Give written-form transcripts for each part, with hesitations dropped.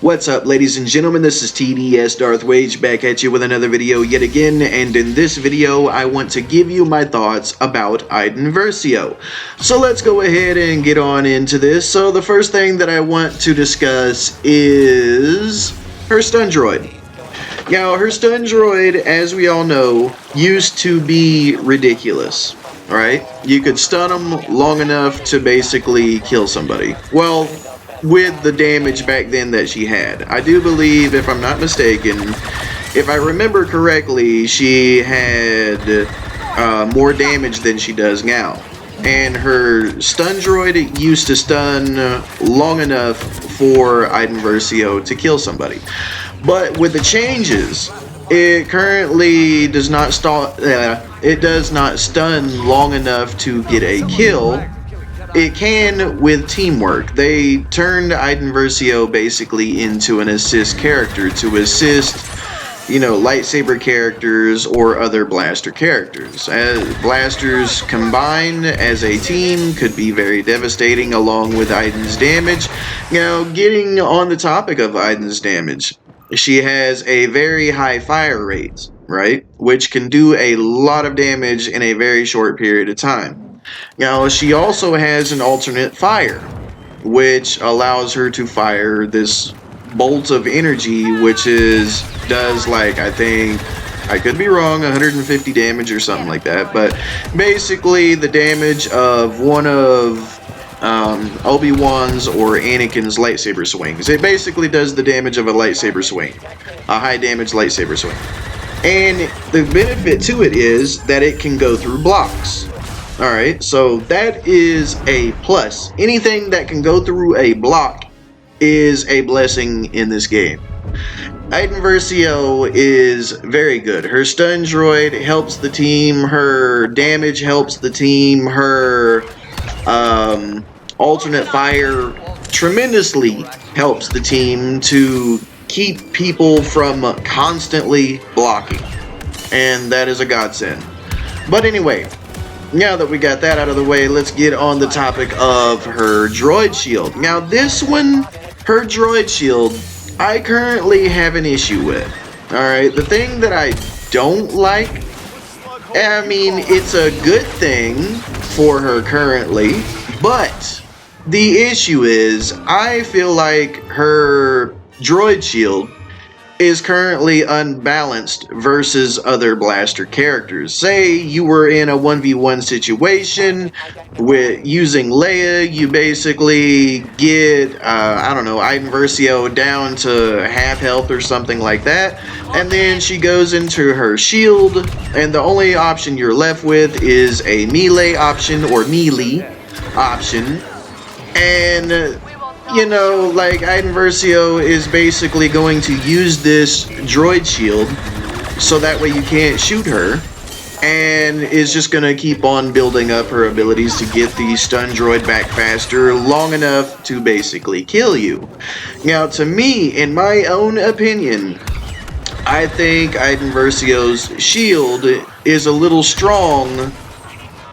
What's up, ladies and gentlemen? This is TDS Darth Wage back at you with another video yet again, and in this video I want to give you my thoughts about Iden Versio. So let's go ahead and get on into this. So the first thing that I want to discuss is her stun droid. Now, her stun droid, as we all know, used to be ridiculous. Alright? You could stun them long enough to basically kill somebody. Well, with the damage back then that she had. I do believe, if I'm not mistaken, if I remember correctly, she had more damage than she does now. And her stun droid used to stun long enough for Iden Versio to kill somebody. But with the changes, it currently does not stun long enough to get a kill. It can with teamwork. They turned Iden Versio basically into an assist character to assist, lightsaber characters or other blaster characters. As blasters combined as a team could be very devastating along with Iden's damage. Now, getting on the topic of Iden's damage, she has a very high fire rate, right? Which can do a lot of damage in a very short period of time. Now, she also has an alternate fire, which allows her to fire this bolt of energy, which does like, I think, I could be wrong, 150 damage or something like that, but basically the damage of one of Obi-Wan's or Anakin's lightsaber swings. It basically does the damage of a lightsaber swing, a high damage lightsaber swing. And the benefit to it is that it can go through blocks. Alright, so that is a plus. Anything that can go through a block is a blessing in this game. Iden Versio is very good. Her stun droid helps the team, her damage helps the team, her alternate fire tremendously helps the team to keep people from constantly blocking. And that is a godsend. But anyway, now that we got that out of the way, let's get on the topic of her droid shield. Now this one, her droid shield, I currently have an issue with. Alright, the thing that I don't like, I mean, it's a good thing for her currently, but the issue is, I feel like her droid shield is currently unbalanced versus other blaster characters. Say you were in a 1v1 situation with using Leia, you basically get, Iden Versio down to half health or something like that, and then she goes into her shield, and the only option you're left with is a melee option or melee option, and Iden Versio is basically going to use this droid shield so that way you can't shoot her, and is just going to keep on building up her abilities to get the stun droid back faster long enough to basically kill you. Now, to me, in my own opinion, I think Iden Versio's shield is a little strong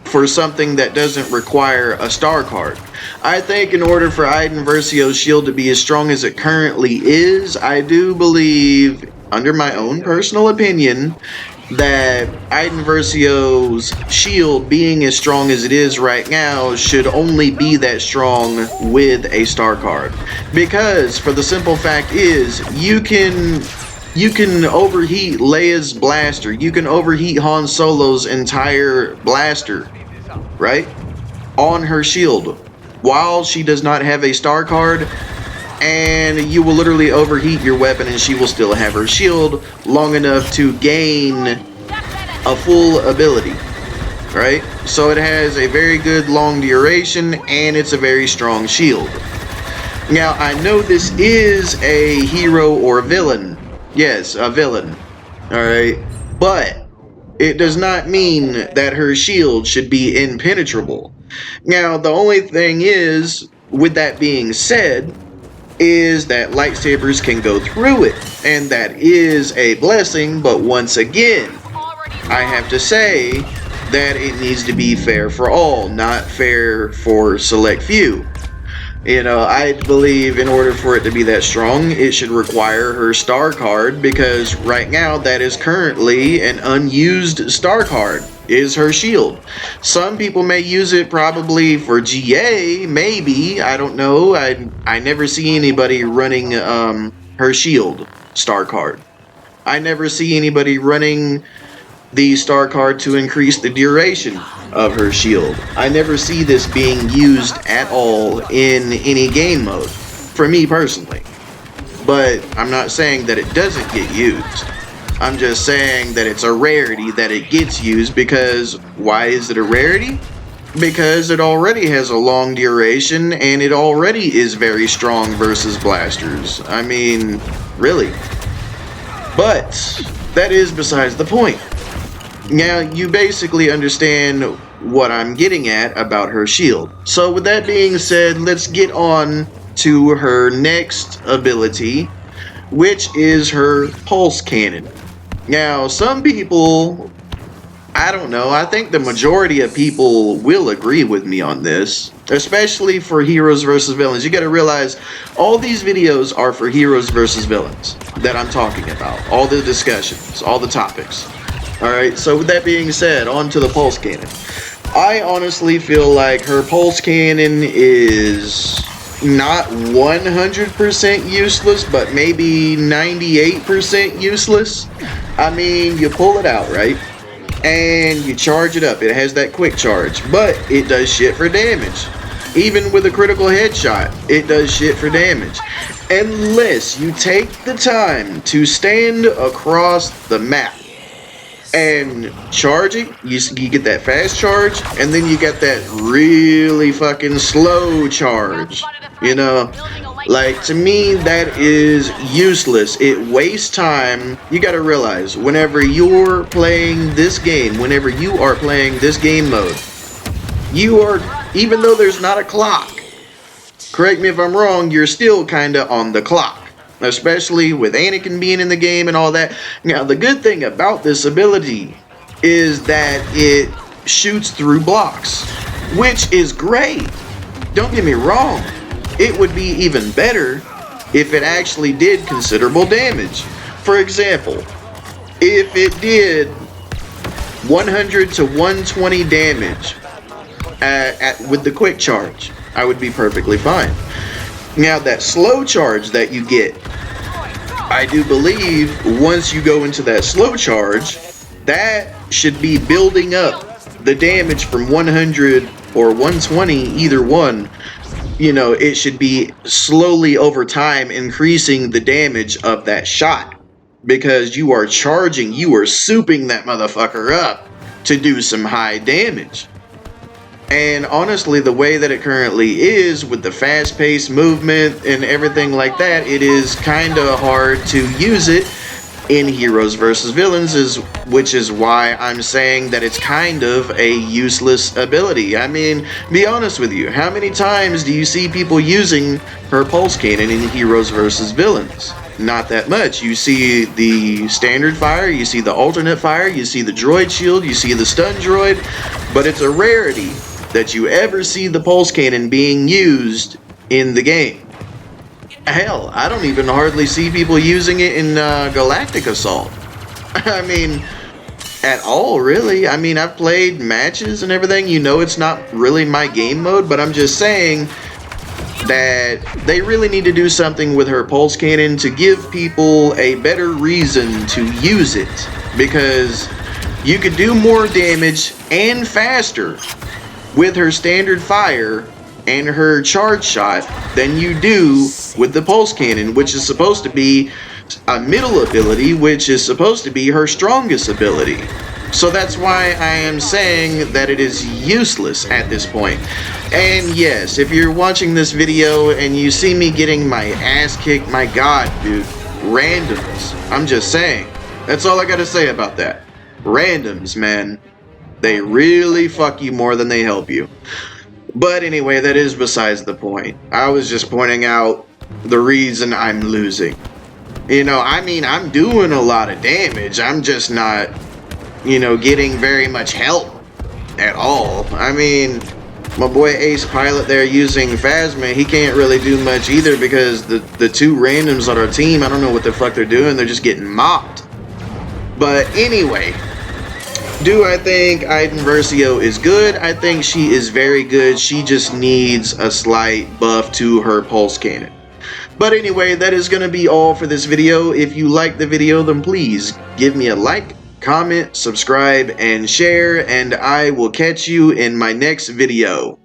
for something that doesn't require a star card. I think in order for Iden Versio's shield to be as strong as it currently is, I do believe, under my own personal opinion, that Iden Versio's shield being as strong as it is right now should only be that strong with a star card. Because for the simple fact is, you can overheat Leia's blaster, you can overheat Han Solo's entire blaster, right, on her shield while she does not have a star card, and you will literally overheat your weapon and she will still have her shield long enough to gain a full ability, right? So it has a very good long duration and it's a very strong shield. Now, I know this is a hero or villain. Yes, a villain. Alright, but it does not mean that her shield should be impenetrable. Now, the only thing is, with that being said, is that lightsabers can go through it, and that is a blessing, but once again, I have to say that it needs to be fair for all, not fair for select few. You know, I believe in order for it to be that strong, it should require her star card, because right now that is currently an unused star card, is her shield. Some people may use it probably for GA, maybe, I don't know. I never see anybody running her shield star card. I never see anybody running the star card to increase the duration of her shield. I never see this being used at all in any game mode, for me personally. But I'm not saying that it doesn't get used. I'm just saying that it's a rarity that it gets used, because why is it a rarity? Because it already has a long duration and it already is very strong versus blasters. I mean, really. But that is besides the point. Now, you basically understand what I'm getting at about her shield. So with that being said, let's get on to her next ability, which is her pulse cannon. Now, some people, I don't know, I think the majority of people will agree with me on this, especially for heroes versus villains. You gotta realize, all these videos are for heroes versus villains that I'm talking about. All the discussions, all the topics. Alright, so with that being said, on to the pulse cannon. I honestly feel like her pulse cannon is not 100% useless, but maybe 98% useless. I mean, you pull it out, right? And you charge it up. It has that quick charge, but it does shit for damage. Even with a critical headshot, it does shit for damage. Unless you take the time to stand across the map and charge it, you get that fast charge, and then you get that really fucking slow charge. You know, like, to me, that is useless. It wastes time. You gotta realize, whenever you're playing this game, whenever you are playing this game mode, you are, even though there's not a clock, correct me if I'm wrong, you're still kinda on the clock. Especially with Anakin being in the game and all that. Now, the good thing about this ability is that it shoots through blocks, which is great. Don't get me wrong. It would be even better if it actually did considerable damage. For example, if it did 100 to 120 damage with the quick charge, I would be perfectly fine. Now, that slow charge that you get, I do believe once you go into that slow charge, that should be building up the damage from 100 or 120, either one. You know, it should be slowly over time increasing the damage of that shot, because you are charging, you are souping that motherfucker up to do some high damage. And honestly, the way that it currently is, with the fast-paced movement and everything like that, it is kind of hard to use it in heroes versus villains, which is why I'm saying that it's kind of a useless ability. I mean, be honest with you, how many times do you see people using her pulse cannon in heroes versus villains? Not that much. You see the standard fire, you see the alternate fire, you see the droid shield, you see the stun droid, but it's a rarity that you ever see the pulse cannon being used in the game. Hell, I don't even hardly see people using it in Galactic Assault. I mean, at all, really. I mean, I've played matches and everything. You know, it's not really my game mode, but I'm just saying that they really need to do something with her pulse cannon to give people a better reason to use it, because you could do more damage and faster with her standard fire and her charge shot than you do with the pulse cannon, which is supposed to be a middle ability, which is supposed to be her strongest ability. So that's why I am saying that it is useless at this point. And yes, if you're watching this video and you see me getting my ass kicked, my god, dude, randoms. I'm just saying. That's all I gotta say about that. Randoms, man. They really fuck you more than they help you. But anyway, that is besides the point. I was just pointing out the reason I'm losing. You know, I mean, I'm doing a lot of damage. I'm just not, you know, getting very much help at all. I mean, My boy Ace Pilot there using Phasma, he can't really do much either because the two randoms on our team, I don't know what the fuck they're doing. They're just getting mopped. But anyway, do I think Iden Versio is good? I think she is very good. She just needs a slight buff to her pulse cannon. But anyway, that is going to be all for this video. If you like the video, then please give me a like, comment, subscribe, and share, and I will catch you in my next video.